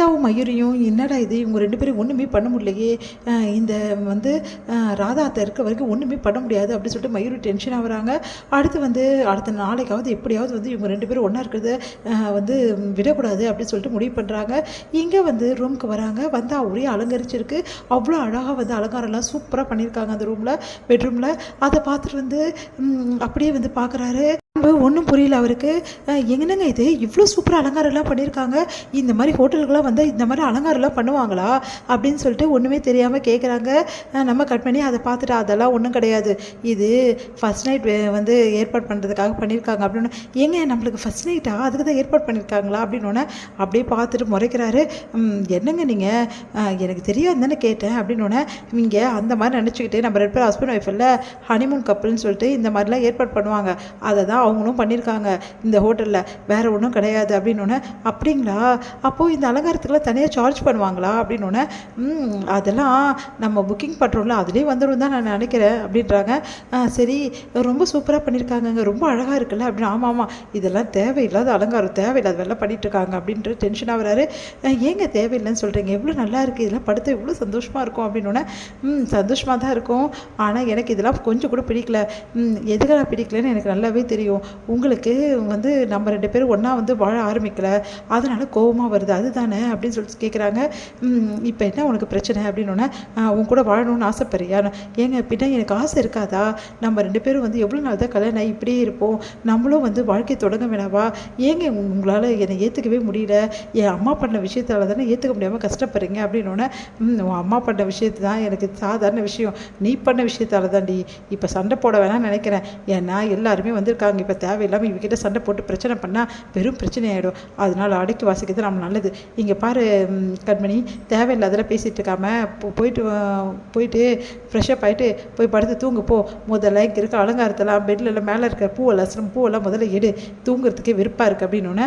ஸ்வேதாவும் மயூரியும் என்னடா இது இவங்க 2 பேரும் ஒன்றுமே பண்ண முடியலையே, இந்த வந்து ராதா அத்தை இருக்க வரைக்கும் ஒன்றுமே பண்ண முடியாது அப்படின்னு சொல்லிட்டு மயூரி டென்ஷன் ஆகுறாங்க. அடுத்த நாளைக்காவது எப்படியாவது வந்து இவங்க 2 பேரும் ஒன்றா இருக்கிறத வந்து விடக்கூடாது அப்படின்னு சொல்லிட்டு முடிவு பண்ணுறாங்க. இங்கே வந்து ரூமுக்கு வராங்க. வந்தால் ஒரே அலங்கரிச்சிருக்கு. அவ்வளோ அழகாக வந்து அலங்காரம்லாம் சூப்பராக பண்ணியிருக்காங்க அந்த பெட்ரூமில். அதை பார்த்துட்டு வந்து அப்படியே வந்து பார்க்குறாரு. ஒன்றும் புரியல அவருக்கு. என்னங்க இது இவ்வளோ சூப்பராக அலங்காரம்லாம் பண்ணியிருக்காங்க, இந்த மாதிரி ஹோட்டலுக்கெல்லாம் வந்து இந்த மாதிரி அலங்காரம்லாம் பண்ணுவாங்களா அப்படின்னு சொல்லிட்டு ஒன்றுமே தெரியாமல் கேட்குறாங்க. நம்ம கட் பண்ணி அதை பார்த்துட்டு அதெல்லாம் ஒன்றும் கிடையாது, இது ஃபஸ்ட் நைட் வந்து ஏற்பாடு பண்ணுறதுக்காக பண்ணியிருக்காங்க அப்படின்னு. ஏங்க நம்மளுக்கு ஃபஸ்ட் நைட்டா, அதுக்கு தான் ஏற்பாடு பண்ணியிருக்காங்களா அப்படின்னு அப்படியே பார்த்துட்டு முறைக்கிறாரு. என்னங்க நீங்கள் எனக்கு தெரியாது தானே கேட்டேன் அப்படின்னு. நீங்கள் அந்த மாதிரி நினச்சிக்கிட்டு நம்ம 2 பேர் ஹஸ்பண்ட் ஒய்ஃப் இல்லை ஹனிமூன் கப்பல்னு சொல்லிட்டு இந்த மாதிரிலாம் ஏற்பாடு பண்ணுவாங்க, அதை தான் அவங்களும் பண்ணியிருக்காங்க இந்த ஹோட்டலில், வேறு ஒன்றும் கிடையாது அப்படின்னு. அப்படிங்களா, அப்போது இந்த அலங்காரத்துக்குலாம் தனியாக சார்ஜ் பண்ணுவாங்களா அப்படின்னு. அதெல்லாம் நம்ம புக்கிங் பண்ணுறோம்ல அதுலேயே வந்துடும் தான் நான் நினைக்கிறேன் அப்படின்றாங்க. சரி ரொம்ப சூப்பராக பண்ணியிருக்காங்கங்க, ரொம்ப அழகாக இருக்குல்ல அப்படின்னு. ஆமாம் இதெல்லாம் தேவையில்லாத அலங்காரம், தேவையில்லாத வேலை பண்ணிகிட்ருக்காங்க அப்படின்ட்டு டென்ஷன் ஆகுறாரு. ஏங்க தேவையில்லைன்னு சொல்கிறீங்க, எவ்வளோ நல்லா இருக்குது, இதெல்லாம் படுத்த எவ்வளோ சந்தோஷமாக இருக்கும் அப்படின்னு. சந்தோஷமாக தான் இருக்கும், ஆனால் எனக்கு இதெல்லாம் கொஞ்சம் கூட பிடிக்கல. எதுக்காக பிடிக்கலன்னு எனக்கு நல்லாவே தெரியும். உங்களுக்கு வந்து நம்ம 2 பேரும் ஒன்றா வந்து வாழ ஆரம்பிக்கலை, அதனால் கோபமாக வருது அதுதானே அப்படின்னு சொல்லிட்டு கேட்குறாங்க. இப்போ என்ன உனக்கு பிரச்சனை அப்படின்னு. உன் கூட வாழணும்னு ஆசைப்படுறியா? ஏங்க பின்ன எனக்கு ஆசை இருக்காதா? நம்ம 2 பேரும் வந்து எவ்வளோ நாள் தான் கல்யாணம் ஆகி இப்படியே இருப்போம், நம்மளும் வந்து வாழ்க்கை தொடங்க வேணாவா? ஏங்க உங்களால் என்னை ஏற்றுக்கவே முடியல, என் அம்மா பண்ண விஷயத்தால் தானே ஏற்றுக்க முடியாமல் கஷ்டப்படுறீங்க அப்படின்னு. உன் அம்மா பண்ண விஷயத்து தான் எனக்கு சாதாரண விஷயம், நீ பண்ண விஷயத்தால் தாண்டி இப்போ சண்டை போட வேணாம்னு நினைக்கிறேன். ஏன்னா எல்லாருமே வந்திருக்காங்க, இப்போ தேவையில்லாமல் இவகிட்ட சண்டை போட்டு பிரச்சனை பண்ணால் பெரும் பிரச்சனை ஆகிடும், அதனால் அடக்கி வாசிக்கிறது நம்ம நல்லது. இங்கே பாரு கண்மணி, தேவையில்லாதெல்லாம் பேசிகிட்டு இருக்காம போயிட்டு ஃப்ரெஷ்ஷப் ஆகிட்டு போய் படுத்து தூங்க போ. முதல்ல இங்கே இருக்க அலங்காரத்தெல்லாம் பெட்லெல்லாம் மேலே இருக்கிற பூவெல்லாம் முதல்ல எடு, தூங்குறதுக்கே வெறுப்பாக இருக்குது அப்படின்னு.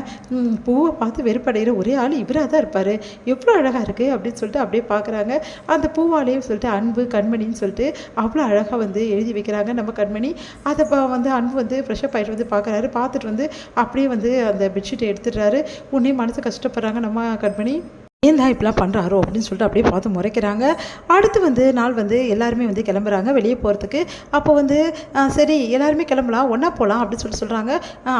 பூவை பார்த்து வெறுப்படைகிற ஒரே ஆள் இவராக தான் இருப்பார், எவ்வளோ அழகாக இருக்குது அப்படின்னு சொல்லிட்டு அப்படியே பார்க்குறாங்க. அந்த பூவாலேயும் சொல்லிட்டு அன்பு கண்மணின்னு சொல்லிட்டு அவ்வளோ அழகாக வந்து எழுதி வைக்கிறாங்க நம்ம கண்மணி. அதை வந்து அன்பு வந்து ஃப்ரெஷ்ஷப் ஆகிட்டு வந்து பார்க்குறாரு. பார்த்துட்டு வந்து அப்படியே வந்து அந்த பெட்ஷீட்டை எடுத்துடுறாரு. உடனே மனசு கஷ்டப்படுறாங்க நம்ம கண்மணி. ஏன் தான் இப்படிலாம் பண்ணுறாரோ அப்படின்னு சொல்லிட்டு அப்படியே பார்த்து முறைக்கிறாங்க. அடுத்து வந்து நாள் வந்து எல்லாருமே வந்து கிளம்புறாங்க வெளியே போகிறதுக்கு. அப்போ வந்து சரி எல்லாருமே கிளம்பலாம், ஒன்றா போகலாம் அப்படின்னு சொல்கிறாங்க.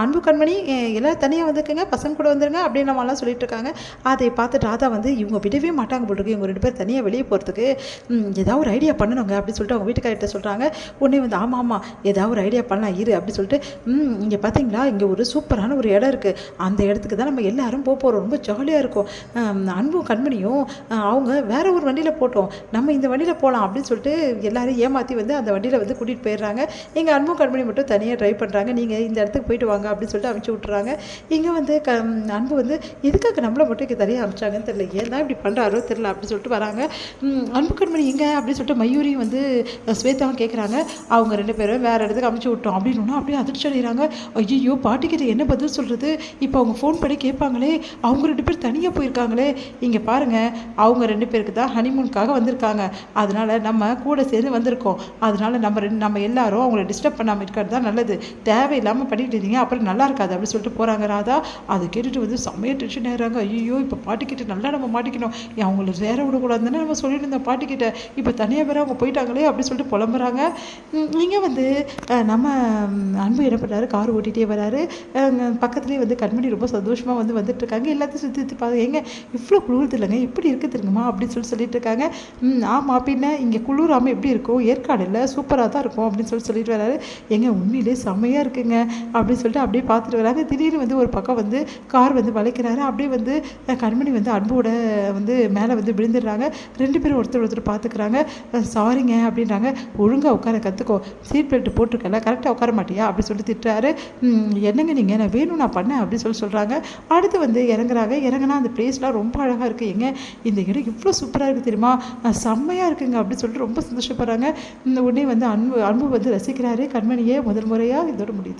அன்பு கண்மணி எல்லோரும் தனியாக வந்துக்குங்க, பசங்க கூட வந்துருங்க அப்படின்னு நம்மளாம் சொல்லிட்டு இருக்காங்க. அதை பார்த்து ராதா வந்து இவங்க விடவே மாட்டாங்க போட்டுருக்கு, இவங்க 2 பேர் தனியாக வெளியே போகிறதுக்கு ஏதாவது ஒரு ஐடியா பண்ணணுங்க அப்படின்னு சொல்லிட்டு அவங்க வீட்டுக்கார்ட்ட சொல்கிறாங்க. உடனே வந்து ஆமாம் ஏதாவது ஒரு ஐடியா பண்ணலாம் இரு அப்படின்னு சொல்லிட்டு இங்கே பார்த்தீங்களா இங்கே ஒரு சூப்பரான ஒரு இடம் இருக்குது, அந்த இடத்துக்கு தான் நம்ம எல்லாரும் போகிறோம், ரொம்ப ஜாலியாக இருக்கும். கண்மணியும் அவங்க வேற ஒரு வண்டியில் போட்டோம், நம்ம இந்த வண்டியில் போகலாம் அப்படின்னு சொல்லிட்டு எல்லாரும் ஏமாற்றி வந்து அந்த வண்டியில் வந்து கூட்டிகிட்டு போயிடுறாங்க. எங்கள் அன்பும் கண்மணி மட்டும் தனியாக ட்ரைவ் பண்ணுறாங்க, நீங்கள் இந்த இடத்துக்கு போயிட்டு வாங்க அப்படின்னு சொல்லிட்டு அனுப்பிச்சி விட்றாங்க. இங்கே வந்து அன்பு வந்து எதுக்காக நம்மளை மட்டும் இங்கே தனியாக அனுப்பிச்சாங்கன்னு தெரியல, ஏன் தான் இப்படி பண்ணுறாரோ தெரியல அப்படின்னு சொல்லிட்டு வராங்க. அன்பு கண்மணி எங்கே அப்படின்னு சொல்லிட்டு மயூரியும் வந்து ஸ்வேதாவும் கேட்குறாங்க. அவங்க 2 பேரும் வேறு இடத்துக்கு அனுப்பிச்சி விட்டோம் அப்படின்னு அப்படியே அதிர்ச்சி அடைகிறாங்க. ஐயோ பாட்டிக்கிட்ட என்ன பதில் சொல்கிறது, இப்போ அவங்க ஃபோன் பண்ணி கேட்பாங்களே, அவங்க 2 பேர் தனியாக போயிருக்காங்களே. இங்கே பாருங்கள் அவங்க 2 பேருக்கு தான் ஹனிமூனுக்காக வந்திருக்காங்க, அதனால் நம்ம கூட சேர்ந்து வந்திருக்கோம், அதனால் நம்ம எல்லாரும் அவங்கள டிஸ்டர்ப் பண்ணாமல் இருக்கிறது தான் நல்லது, தேவையில்லாமல் பண்ணிட்டு இருந்தீங்க அப்புறம் நல்லா இருக்காது அப்படின்னு சொல்லிட்டு போகிறாங்க ராதா. அதை கேட்டுட்டு வந்து செம்மையாக டென்ஷன் ஆகிறாங்க. ஐயோ இப்போ பாட்டிக்கிட்ட நல்லா நம்ம மாட்டிக்கணும், அவங்கள சேர விடக்கூடாதுன்னு நம்ம சொல்லிட்டு இருந்தோம் பாட்டிக்கிட்ட, இப்போ தனியாக வேறு அவங்க போயிட்டாங்களே அப்படின்னு சொல்லிட்டு புலம்புறாங்க. இங்கே வந்து நம்ம அன்பு என்ன பண்ணுறாரு, கார் ஓட்டிகிட்டே வராரு. பக்கத்துலேயே வந்து கண்மணி ரொம்ப சந்தோஷமாக வந்து வந்துட்டுருக்காங்க. எல்லாத்தையும் சுற்றி பார்த்து எங்க இவ்வளோ குளிர்து இல்லைங்க, எப்படி இருக்குது தெரியுமா அப்படின்னு சொல்லிட்டு இருக்காங்க. ஆமாம் பின்ன இங்கே குளிராமல் எப்படி இருக்கும், ஏற்காடு இல்லை சூப்பராக தான் இருக்கும் அப்படின்னு சொல்லிட்டு வராரு. எங்க உண்மையிலே செம்மையாக இருக்குங்க அப்படின்னு சொல்லிட்டு அப்படியே பார்த்துட்டு வராங்க. திடீர்னு வந்து ஒரு பக்கம் வந்து கார் வந்து வளைக்கிறாரு. அப்படியே வந்து கண்மணி வந்து அன்போட வந்து மேலே வந்து விழுந்துடுறாங்க. 2 பேரும் ஒருத்தர் பார்த்துக்கிறாங்க. சாரிங்க அப்படின்றாங்க. ஒழுங்காக உட்கார கற்றுக்கோ, சீட் பெல்ட் போட்டிருக்கல கரெக்டாக உட்கார மாட்டியா அப்படின்னு சொல்லிட்டு திட்டுறாரு. என்னங்க நீங்கள் நான் வேணும் நான் பண்ணேன் அப்படின்னு சொல்கிறாங்க. அடுத்து வந்து இறங்குறாங்க. இறங்குனா அந்த பிளேஸ்லாம் ரொம்ப அழகாக இருக்குது. ஏங்க இந்த இடம் இவ்வளோ சூப்பராக இருக்குது தெரியுமா, செம்மையாக இருக்குங்க அப்படின்னு சொல்லிட்டு ரொம்ப சந்தோஷப்படுறாங்க. உடனே வந்து அன்பு வந்து ரசிக்கிறாரு கண்மணியே. முதல் முறையாக இதோட முடியுது.